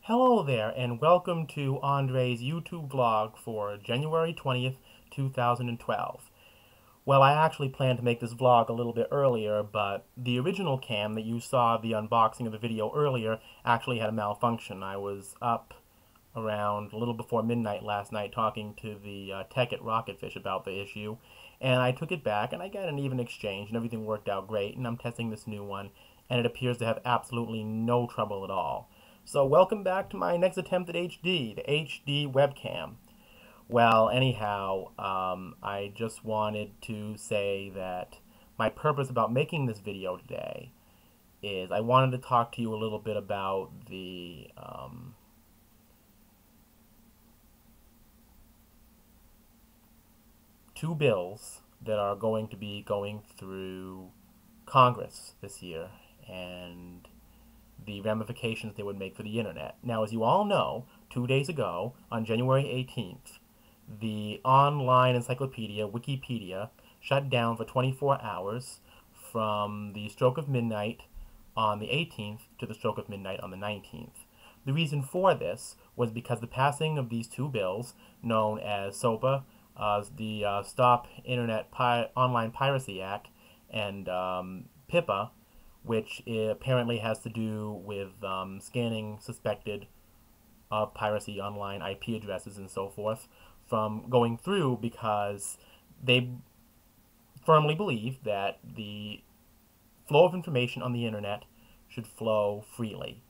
Hello there, and welcome to Andre's YouTube vlog for January 20th, 2012. Well, I actually planned to make this vlog a little bit earlier, but the original cam that you saw the unboxing of the video earlier actually had a malfunction. I was up around a little before midnight last night talking to the tech at Rocketfish about the issue, and I took it back, and I got an even exchange, and everything worked out great, and I'm testing this new one, and it appears to have absolutely no trouble at all. So welcome back to my next attempt at HD, the HD webcam. Well, anyhow, I just wanted to say that my purpose about making this video today is I wanted to talk to you a little bit about the two bills that are going to be going through Congress this year and the ramifications they would make for the internet. Now, as you all know, 2 days ago, on January 18th, the online encyclopedia Wikipedia shut down for 24 hours from the stroke of midnight on the 18th to the stroke of midnight on the 19th. The reason for this was because the passing of these two bills, known as SOPA, the Stop Internet Online Piracy Act, and PIPA, which apparently has to do with scanning suspected piracy online IP addresses and so forth, from going through because they firmly believe that the flow of information on the internet should flow freely,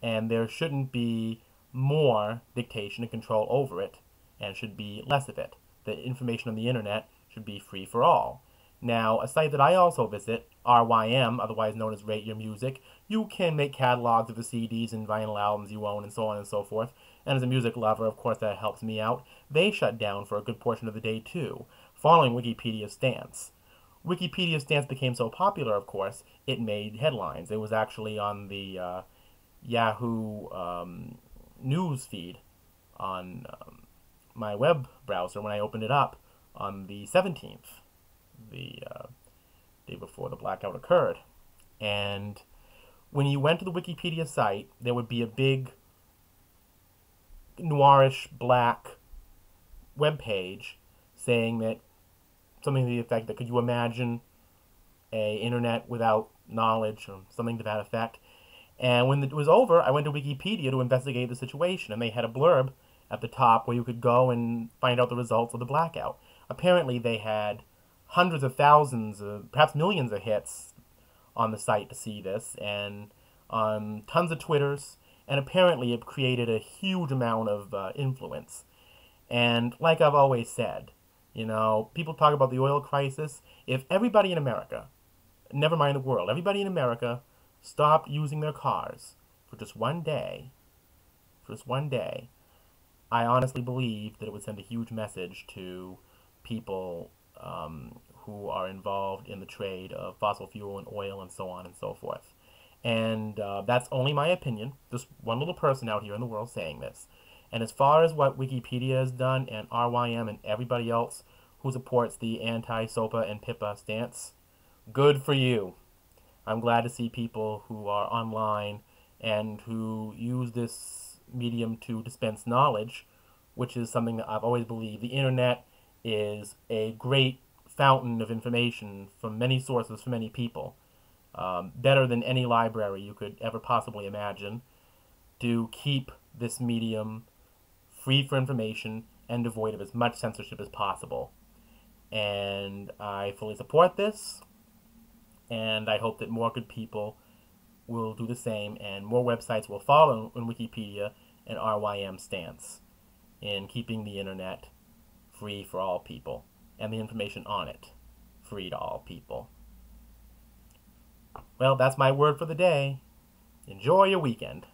and there shouldn't be more dictation and control over it, and should be less of it. The information on the internet should be free for all. Now, a site that I also visit, RYM, otherwise known as Rate Your Music, you can make catalogs of the CDs and vinyl albums you own and so on and so forth. And as a music lover, of course, that helps me out. They shut down for a good portion of the day, too, following Wikipedia's stance. Wikipedia's stance became so popular, of course, it made headlines. It was actually on the Yahoo news feed on my web browser when I opened it up on the 17th. The day before the blackout occurred. And when you went to the Wikipedia site, there would be a big noirish black web page saying that something to the effect that could you imagine a internet without knowledge or something to that effect. And when it was over, I went to Wikipedia to investigate the situation, and they had a blurb at the top where you could go and find out the results of the blackout. Apparently they had hundreds of thousands, perhaps millions of hits on the site to see this, and on tons of Twitters, and apparently it created a huge amount of influence. And like I've always said, you know, people talk about the oil crisis. If everybody in America, never mind the world, everybody in America stopped using their cars for just one day, I honestly believe that it would send a huge message to people who are involved in the trade of fossil fuel and oil and so on and so forth. And that's only my opinion, just one little person out here in the world saying this. And as far as what Wikipedia has done, and RYM and everybody else who supports the anti-SOPA and PIPA stance, good for you. I'm glad to see people who are online and who use this medium to dispense knowledge, which is something that I've always believed. The internet is a great fountain of information from many sources for many people. Better than any library you could ever possibly imagine, to keep this medium free for information and devoid of as much censorship as possible. And I fully support this, and I hope that more good people will do the same, and more websites will follow in Wikipedia and RYM stance in keeping the internet free for all people, and the information on it free to all people. Well, that's my word for the day. Enjoy your weekend.